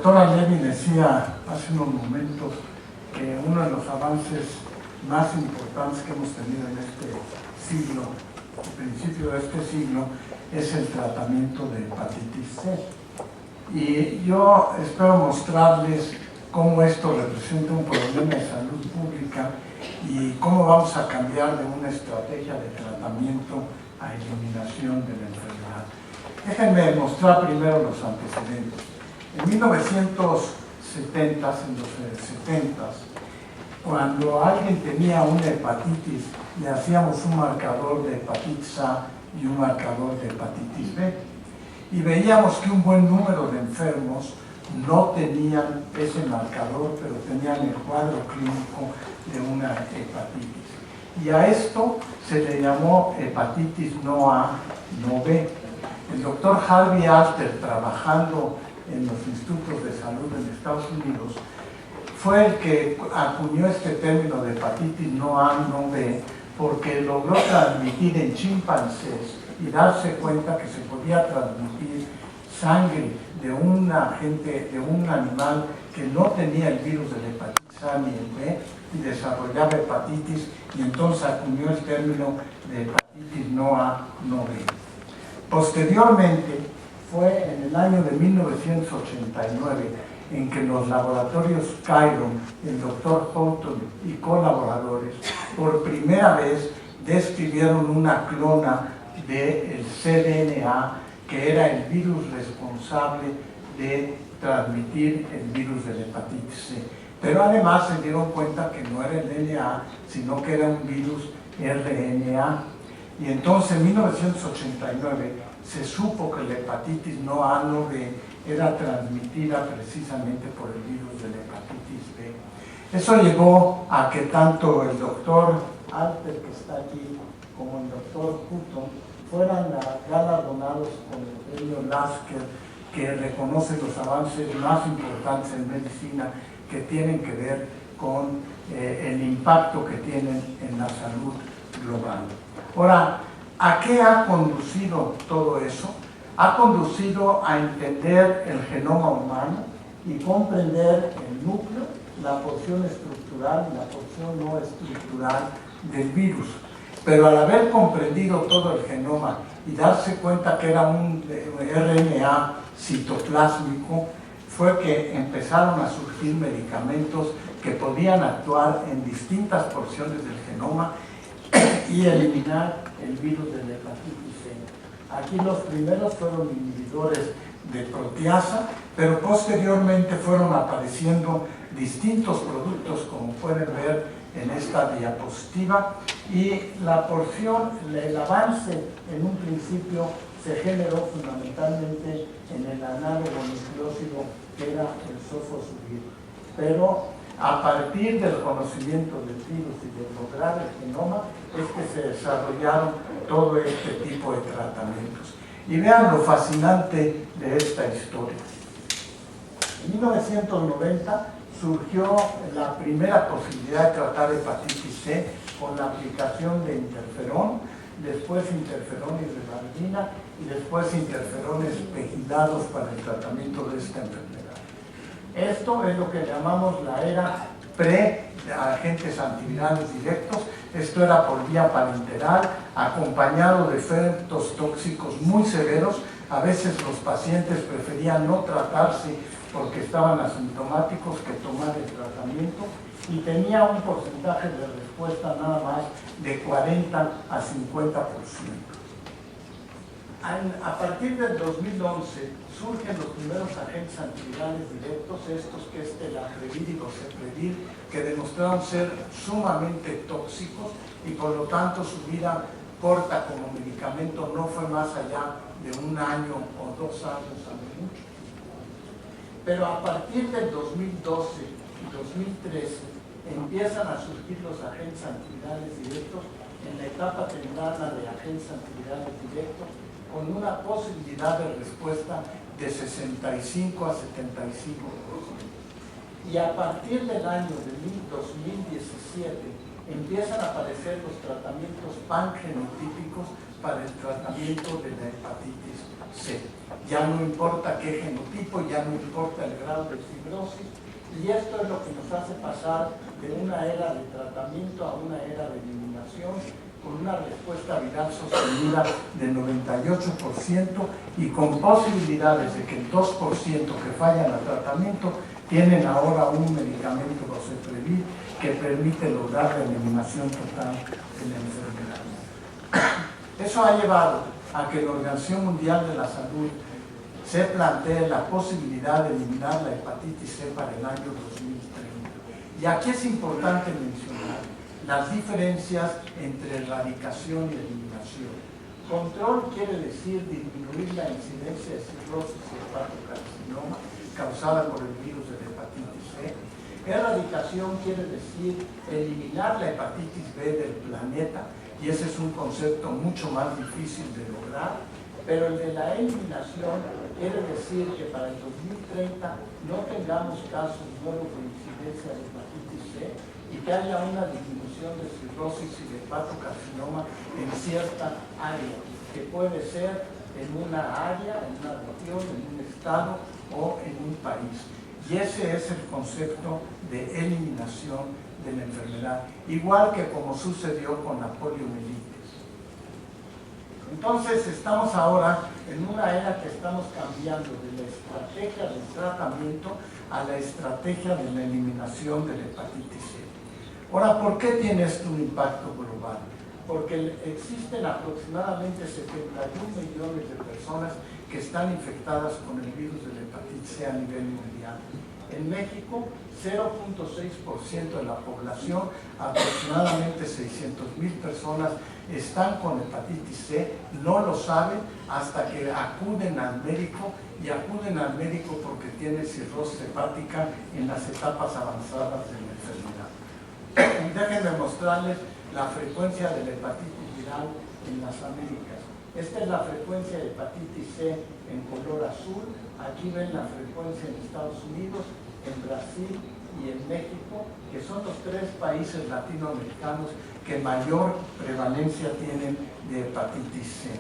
doctora Levy decía hace unos momentos que uno de los avances más importantes que hemos tenido en este siglo, al principio de este siglo, es el tratamiento de hepatitis C. Y yo espero mostrarles cómo esto representa un problema de salud pública y cómo vamos a cambiar de una estrategia de tratamiento a eliminación de la enfermedad. Déjenme mostrar primero los antecedentes. En 1970, en los 70s, cuando alguien tenía una hepatitis, le hacíamos un marcador de hepatitis A y un marcador de hepatitis B. Y veíamos que un buen número de enfermos no tenían ese marcador, pero tenían el cuadro clínico de una hepatitis. Y a esto se le llamó hepatitis no A, no B. El doctor Harvey Alter, trabajando en los institutos de salud en Estados Unidos, fue el que acuñó este término de hepatitis no A, no B, porque logró transmitir en chimpancés y darse cuenta que se podía transmitir sangre de un animal que no tenía el virus de la hepatitis A ni el B y desarrollaba hepatitis, y entonces acuñó el término de hepatitis no A, no B. Posteriormente, fue en el año de 1989 en que los laboratorios Chiron, el doctor Houghton y colaboradores, por primera vez describieron una clona del cDNA, que era el virus responsable de transmitir el virus de la hepatitis C. Pero además se dieron cuenta que no era el DNA, sino que era un virus RNA. Y entonces en 1989 se supo que la hepatitis no A, no B era transmitida precisamente por el virus de la hepatitis B. Eso llevó a que tanto el doctor Alter, que está aquí, como el doctor Houghton fueran galardonados con el premio Lasker, que reconoce los avances más importantes en medicina que tienen que ver con el impacto que tienen en la salud global. Ahora, ¿a qué ha conducido todo eso? Ha conducido a entender el genoma humano y comprender el núcleo, la porción estructural y la porción no estructural del virus. Pero al haber comprendido todo el genoma y darse cuenta que era un RNA citoplásmico, fue que empezaron a surgir medicamentos que podían actuar en distintas porciones del genoma y eliminar el virus de la hepatitis C. Aquí los primeros fueron inhibidores de proteasa, pero posteriormente fueron apareciendo distintos productos, como pueden ver en esta diapositiva, y la porción, el avance en un principio se generó fundamentalmente en el análogo nucleósido que era el sofosbuvir. Pero a partir del conocimiento del virus y de lograr el genoma es que se desarrollaron todo este tipo de tratamientos. Y vean lo fascinante de esta historia. En 1990 surgió la primera posibilidad de tratar hepatitis C con la aplicación de interferón, después interferón y ribavirina y después interferones pegilados para el tratamiento de esta enfermedad. Esto es lo que llamamos la era pre-agentes antivirales directos. Esto era por vía parenteral, acompañado de efectos tóxicos muy severos. A veces los pacientes preferían no tratarse porque estaban asintomáticos que tomar el tratamiento, y tenía un porcentaje de respuesta nada más de 40 a 50%. A partir del 2011 surgen los primeros agentes antivirales directos, estos que es Telacrevir y Boceprevir, que demostraron ser sumamente tóxicos y por lo tanto su vida corta como medicamento no fue más allá de 1 año o 2 años a lo mucho. Pero a partir del 2012 y 2013 empiezan a surgir los agentes antivirales directos en la etapa temprana de agentes antivirales directos, con una posibilidad de respuesta de 65 a 75%. Y a partir del año de 2017 empiezan a aparecer los tratamientos pangenotípicos para el tratamiento de la hepatitis C. Ya no importa qué genotipo, ya no importa el grado de fibrosis, y esto es lo que nos hace pasar de una era de tratamiento a una era de eliminación, con una respuesta viral sostenida del 98% y con posibilidades de que el 2% que fallan al tratamiento tienen ahora un medicamento, Boceprevir, que permite lograr la eliminación total de la enfermedad. Eso ha llevado a que la Organización Mundial de la Salud se plantee la posibilidad de eliminar la hepatitis C para el año 2030. Y aquí es importante mencionar las diferencias entre erradicación y eliminación. Control quiere decir disminuir la incidencia de cirrosis y hepatocarcinoma causada por el virus de la hepatitis C. Erradicación quiere decir eliminar la hepatitis B del planeta, y ese es un concepto mucho más difícil de lograr, pero el de la eliminación quiere decir que para el 2030 no tengamos casos nuevos de incidencia de hepatitis C y que haya una disminución de cirrosis y de hepatocarcinoma en cierta área, que puede ser en una área, en una región, en un estado o en un país. Y ese es el concepto de eliminación de la enfermedad, igual que como sucedió con la poliomielitis. Entonces estamos ahora en una era que estamos cambiando de la estrategia del tratamiento a la estrategia de la eliminación de la hepatitis C. Ahora, ¿por qué tiene esto un impacto global? Porque existen aproximadamente 71 millones de personas que están infectadas con el virus de la hepatitis C a nivel mundial. En México, 0.6% de la población, aproximadamente 600,000 personas, están con hepatitis C, no lo saben hasta que acuden al médico, y acuden al médico porque tienen cirrosis hepática en las etapas avanzadas de la enfermedad. Déjenme mostrarles la frecuencia de la hepatitis viral en las Américas. Esta es la frecuencia de hepatitis C en color azul. Aquí ven la frecuencia en Estados Unidos, en Brasil y en México, que son los 3 países latinoamericanos que mayor prevalencia tienen de hepatitis C.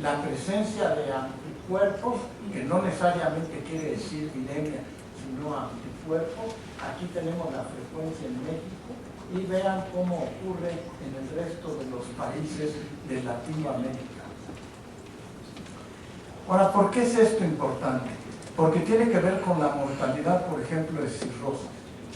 La presencia de anticuerpos, que no necesariamente quiere decir viremia, sino anticuerpos, aquí tenemos la frecuencia en México, y vean cómo ocurre en el resto de los países de Latinoamérica. Ahora, ¿por qué es esto importante? Porque tiene que ver con la mortalidad, por ejemplo, de cirrosis.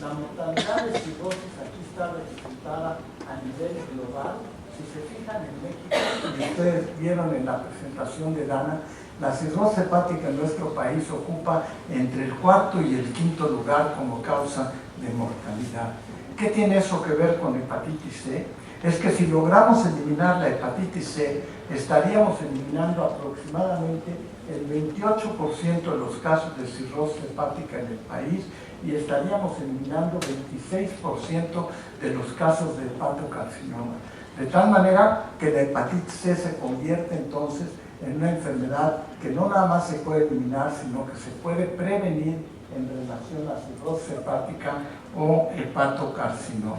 La mortalidad de cirrosis aquí está representada a nivel global. Si se fijan en México, y ustedes vieron en la presentación de Dana, la cirrosis hepática en nuestro país ocupa entre el 4º y el 5º lugar como causa de mortalidad. ¿Qué tiene eso que ver con hepatitis C? Es que si logramos eliminar la hepatitis C, estaríamos eliminando aproximadamente el 28% de los casos de cirrosis hepática en el país, y estaríamos eliminando 26% de los casos de hepatocarcinoma. De tal manera que la hepatitis C se convierte entonces en una enfermedad que no nada más se puede eliminar, sino que se puede prevenir en relación a cirrosis hepática o hepatocarcinoma.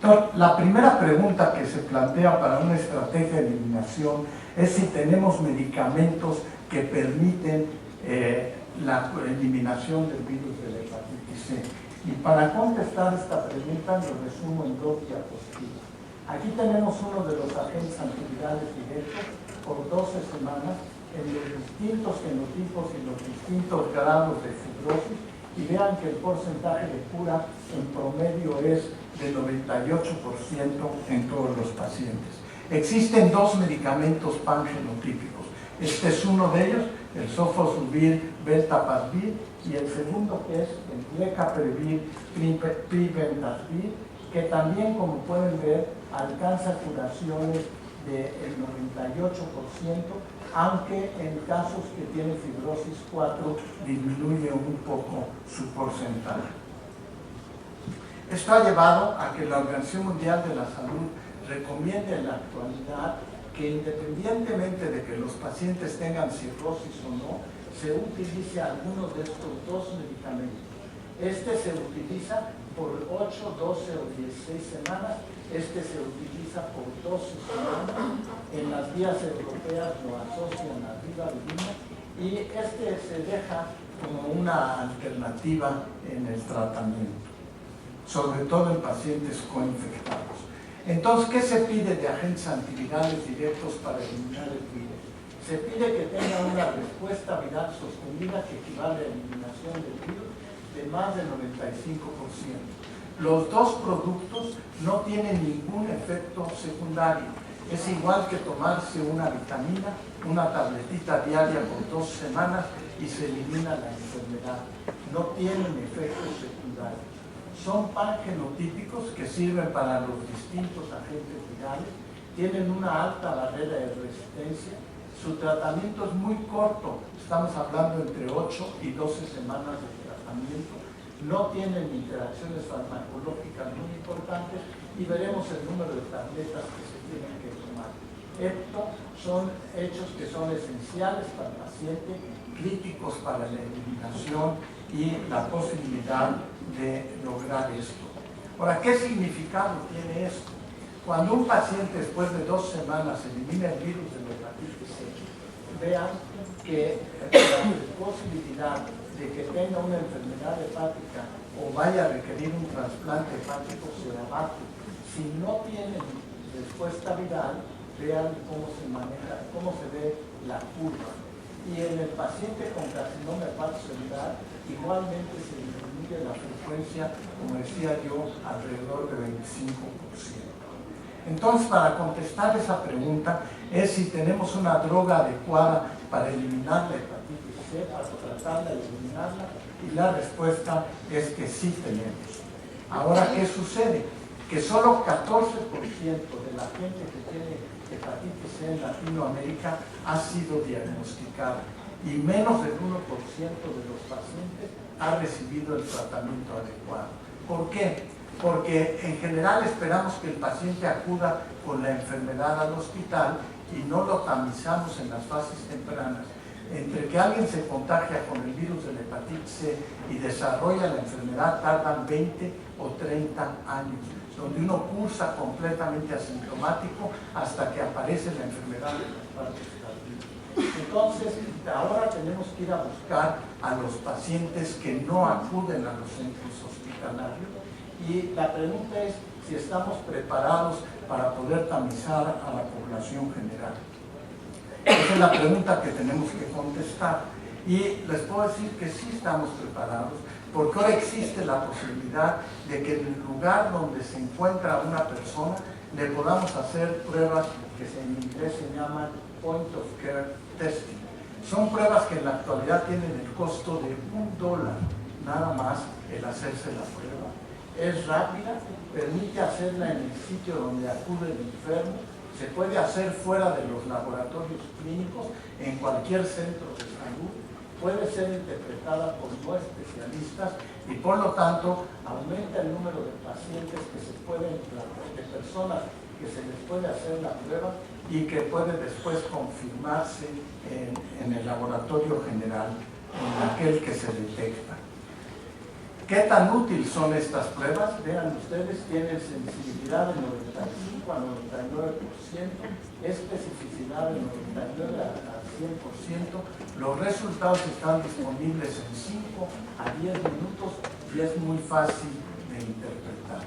Entonces, la primera pregunta que se plantea para una estrategia de eliminación es si tenemos medicamentos que permiten la eliminación del virus de la hepatitis C. Y para contestar esta pregunta lo resumo en 2 diapositivas. Aquí tenemos uno de los agentes antivirales directos por 12 semanas en los distintos genotipos y los distintos grados de fibrosis, y vean que el porcentaje de cura en promedio es del 98% en todos los pacientes. Existen 2 medicamentos pangenotípicos. Este es uno de ellos, el sofosbuvir, beltapazvir, y el segundo, que es el lecaprevir, pribendazvir, que también, como pueden ver, alcanza curaciones del 98%, aunque en casos que tienen fibrosis 4 disminuye un poco su porcentaje. Esto ha llevado a que la Organización Mundial de la Salud recomiende en la actualidad que, independientemente de que los pacientes tengan cirrosis o no, se utilice alguno de estos 2 medicamentos. Este se utiliza por 8, 12 o 16 semanas, Este se utiliza por 12 semanas. En las guías europeas lo asocian a ribavirin y se deja como una alternativa en el tratamiento, sobre todo en pacientes coinfectados. Entonces, ¿qué se pide de agentes antivirales directos para eliminar el virus? Se pide que tenga una respuesta viral sostenida que equivale a eliminación del virus de más del 95%. Los dos productos no tienen ningún efecto secundario. Es igual que tomarse una vitamina, una tabletita diaria por 2 semanas y se elimina la enfermedad. No tienen efectos secundarios. Son pangenotípicos que sirven para los distintos agentes virales, tienen una alta barrera de resistencia, su tratamiento es muy corto, estamos hablando entre 8 y 12 semanas de tratamiento, no tienen interacciones farmacológicas muy importantes y veremos el número de tabletas que se tienen que tomar. Estos son hechos que son esenciales para el paciente, críticos para la eliminación y la posibilidad de lograr esto. Ahora, ¿qué significado tiene esto? Cuando un paciente después de 2 semanas elimina el virus de la hepatitis C, vean que la posibilidad de que tenga una enfermedad hepática o vaya a requerir un trasplante hepático se abate. Si no tienen respuesta viral, vean cómo se maneja, cómo se ve la curva. Y en el paciente con carcinoma hepatocelular igualmente se disminuye la frecuencia, como decía yo, alrededor de 25%. Entonces, para contestar esa pregunta es si tenemos una droga adecuada para eliminar la hepatitis C, para tratarla y eliminarla, y la respuesta es que sí tenemos. Ahora, ¿qué sucede? Que solo 14% de la gente que tiene hepatitis C en Latinoamérica ha sido diagnosticada y menos del 1% de los pacientes ha recibido el tratamiento adecuado. ¿Por qué? Porque en general esperamos que el paciente acuda con la enfermedad al hospital y no lo tamizamos en las fases tempranas. Entre que alguien se contagia con el virus de la hepatitis C y desarrolla la enfermedad tardan 20 o 30 años, donde uno cursa completamente asintomático hasta que aparece la enfermedad de las partes cardíacas. Entonces, ahora tenemos que ir a buscar a los pacientes que no acuden a los centros hospitalarios y la pregunta es si estamos preparados para poder tamizar a la población general. Esa es la pregunta que tenemos que contestar y les puedo decir que sí estamos preparados porque ahora existe la posibilidad de que en el lugar donde se encuentra una persona le podamos hacer pruebas que en inglés se llaman point of care testing. Son pruebas que en la actualidad tienen el costo de $1 nada más el hacerse la prueba. Es rápida, permite hacerla en el sitio donde acude el enfermo, se puede hacer fuera de los laboratorios clínicos, en cualquier centro de salud, puede ser interpretada por no especialistas y por lo tanto aumenta el número de pacientes que se pueden, de personas que se les puede hacer la prueba y que puede después confirmarse en el laboratorio general, en aquel que se detecta. ¿Qué tan útiles son estas pruebas? Vean ustedes, tienen sensibilidad del 95 a 99%, especificidad del 99 a 100%. Los resultados están disponibles en 5 a 10 minutos y es muy fácil de interpretar.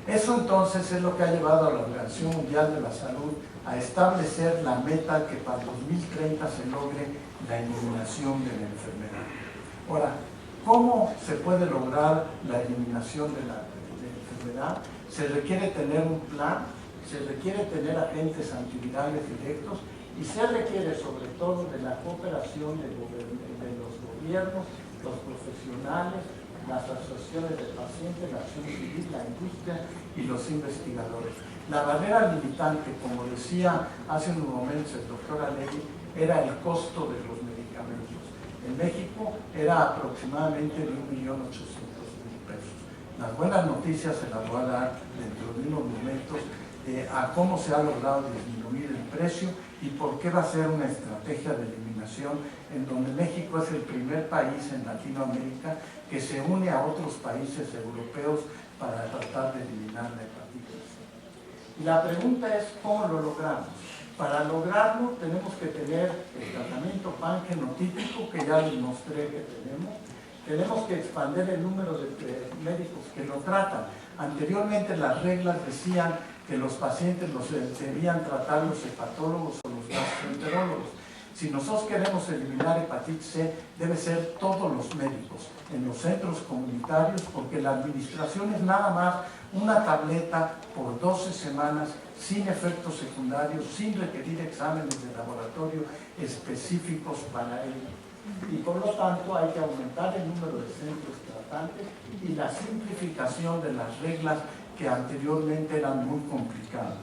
Eso entonces es lo que ha llevado a la Organización Mundial de la Salud a establecer la meta que para 2030 se logre la eliminación de la enfermedad. Ahora, ¿cómo se puede lograr la eliminación de la enfermedad? Se requiere tener un plan, se requiere tener agentes antivirales directos y se requiere sobre todo de la cooperación de los gobiernos, los profesionales, las asociaciones de pacientes, la acción civil, la industria y los investigadores. La barrera limitante, como decía hace unos momentos el doctor Alegui, era el costo de los medicamentos. En México era aproximadamente de $1.800.000. Las buenas noticias se las voy a dar dentro de unos momentos a cómo se ha logrado disminuir el precio y por qué va a ser una estrategia de eliminación en donde México es el primer país en Latinoamérica que se une a otros países europeos para tratar de eliminar la hepatitis. Y la pregunta es, ¿cómo lo logramos? Para lograrlo tenemos que tener el tratamiento pan-genotípico, que ya les mostré que tenemos. Tenemos que expandir el número de médicos que lo tratan. Anteriormente las reglas decían que los pacientes los debían tratar los hepatólogos o los gastroenterólogos. Si nosotros queremos eliminar hepatitis C, debe ser todos los médicos en los centros comunitarios, porque la administración es nada más una tableta por 12 semanas, sin efectos secundarios, sin requerir exámenes de laboratorio específicos para ello. Y por lo tanto hay que aumentar el número de centros tratantes y la simplificación de las reglas que anteriormente eran muy complicadas.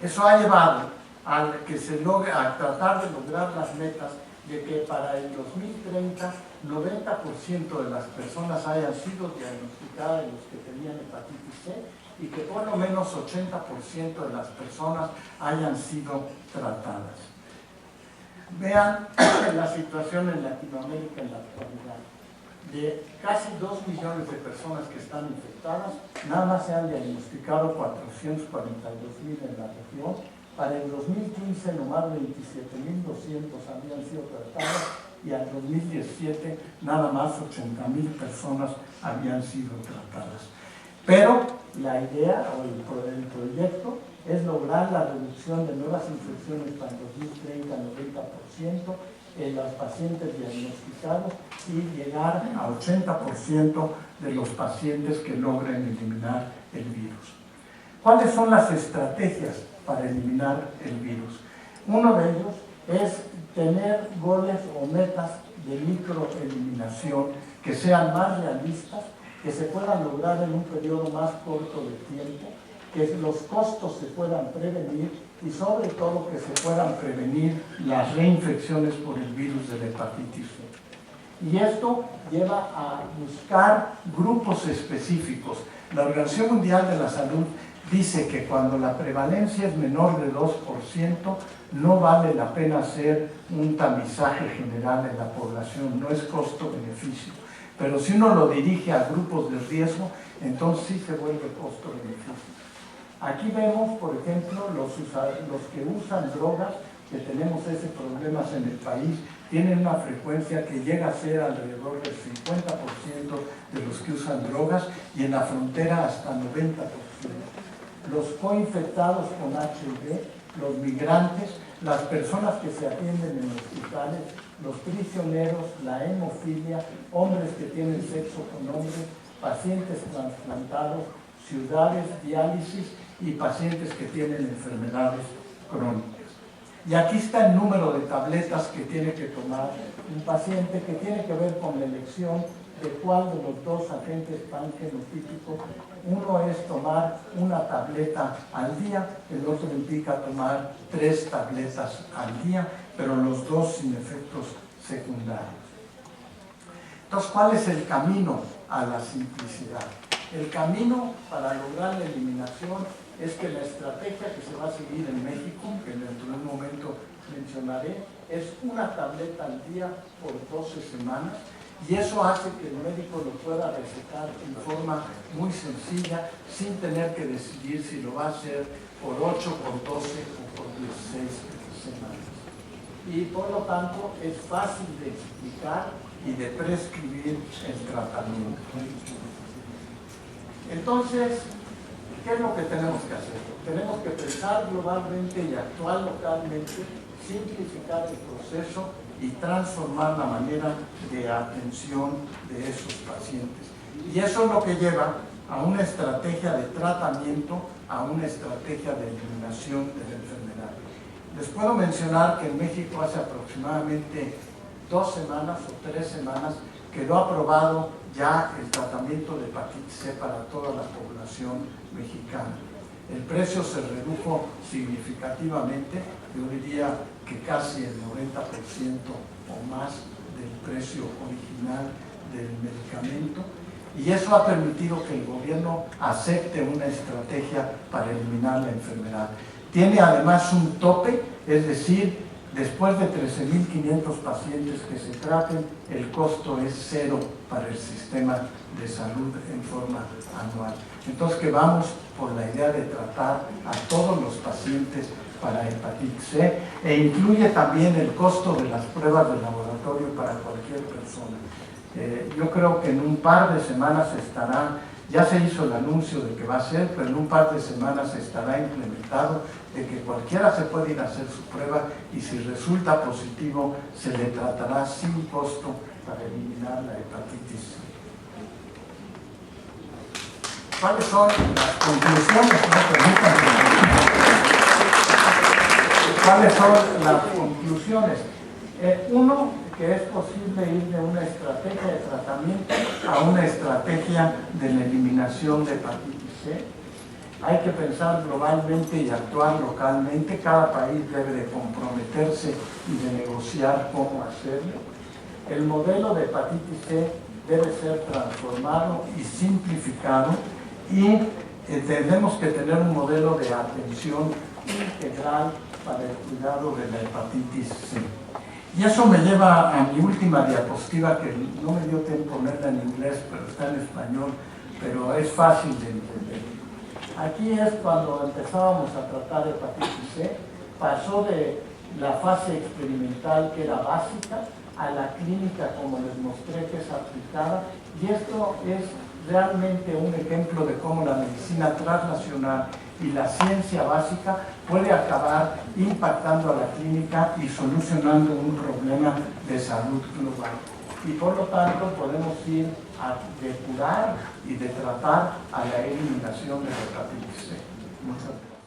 Eso ha llevado a que se logre, a tratar de lograr las metas de que para el 2030 90% de las personas hayan sido diagnosticadas de los que tenían hepatitis C y que por lo menos 80% de las personas hayan sido tratadas. Vean la situación en Latinoamérica en la actualidad. De casi 2 millones de personas que están infectadas, nada más se han diagnosticado 442,000 en la región. Para el 2015, nomás 27,200 habían sido tratadas y al 2017, nada más 80,000 personas habían sido tratadas. Pero la idea o el proyecto es lograr la reducción de nuevas infecciones para el 2030 al 90% en los pacientes diagnosticados y llegar a 80% de los pacientes que logren eliminar el virus. ¿Cuáles son las estrategias para eliminar el virus? Uno de ellos es tener goles o metas de microeliminación que sean más realistas, que se puedan lograr en un periodo más corto de tiempo, que los costos se puedan prevenir y sobre todo que se puedan prevenir las reinfecciones por el virus de la hepatitis C. Y esto lleva a buscar grupos específicos. La Organización Mundial de la Salud dice que cuando la prevalencia es menor de 2%, no vale la pena hacer un tamizaje general en la población, no es costo-beneficio. Pero si uno lo dirige a grupos de riesgo, entonces sí se vuelve costo-beneficio. Aquí vemos, por ejemplo, los que usan drogas, que tenemos ese problema en el país, tienen una frecuencia que llega a ser alrededor del 50% de los que usan drogas y en la frontera hasta 90%. Los coinfectados con HIV, los migrantes, las personas que se atienden en hospitales, los prisioneros, la hemofilia, hombres que tienen sexo con hombres, pacientes trasplantados, ciudades, diálisis y pacientes que tienen enfermedades crónicas. Y aquí está el número de tabletas que tiene que tomar un paciente, que tiene que ver con la elección de cuál de los dos agentes pan-genotípicos. Uno es tomar una tableta al día, el otro implica tomar 3 tabletas al día, pero los dos sin efectos secundarios. Entonces, ¿cuál es el camino a la simplicidad? El camino para lograr la eliminación es que la estrategia que se va a seguir en México, que dentro de un momento mencionaré, es una tableta al día por 12 semanas, y eso hace que el médico lo pueda recetar en forma muy sencilla, sin tener que decidir si lo va a hacer por 8, por 12 o por 16 semanas. Y por lo tanto es fácil de explicar y de prescribir el tratamiento. Entonces, ¿qué es lo que tenemos que hacer? Tenemos que pensar globalmente y actuar localmente, simplificar el proceso y transformar la manera de atención de esos pacientes. Y eso es lo que lleva a una estrategia de tratamiento, a una estrategia de eliminación de la enfermedad. Les puedo mencionar que en México hace aproximadamente 2 semanas o 3 semanas quedó aprobado ya el tratamiento de hepatitis C para toda la población mexicana. El precio se redujo significativamente, yo diría que casi el 90% o más del precio original del medicamento, y eso ha permitido que el gobierno acepte una estrategia para eliminar la enfermedad. Tiene además un tope, es decir, Después de 13.500 pacientes que se traten, el costo es cero para el sistema de salud en forma anual. Entonces, que vamos por la idea de tratar a todos los pacientes para hepatitis C, e incluye también el costo de las pruebas de laboratorio para cualquier persona. Yo creo que en un par de semanas estará, ya se hizo el anuncio de que va a ser, pero en un par de semanas estará implementado de que cualquiera se puede ir a hacer su prueba y si resulta positivo se le tratará sin costo para eliminar la hepatitis C. ¿Cuáles son las conclusiones? ¿Cuáles son las conclusiones? Uno, que es posible ir de una estrategia de tratamiento a una estrategia de la eliminación de hepatitis C. Hay que pensar globalmente y actuar localmente. Cada país debe de comprometerse y de negociar cómo hacerlo. El modelo de hepatitis C debe ser transformado y simplificado y tenemos que tener un modelo de atención integral para el cuidado de la hepatitis C. Y eso me lleva a mi última diapositiva, que no me dio tiempo ponerla en inglés, pero está en español, pero es fácil de entender. Aquí es cuando empezábamos a tratar hepatitis C, pasó de la fase experimental, que era básica, a la clínica, como les mostré, que es aplicada, y esto es realmente un ejemplo de cómo la medicina transnacional y la ciencia básica puede acabar impactando a la clínica y solucionando un problema de salud global. Y por lo tanto podemos ir a depurar y de tratar a la eliminación de la hepatitis C. Muchas gracias.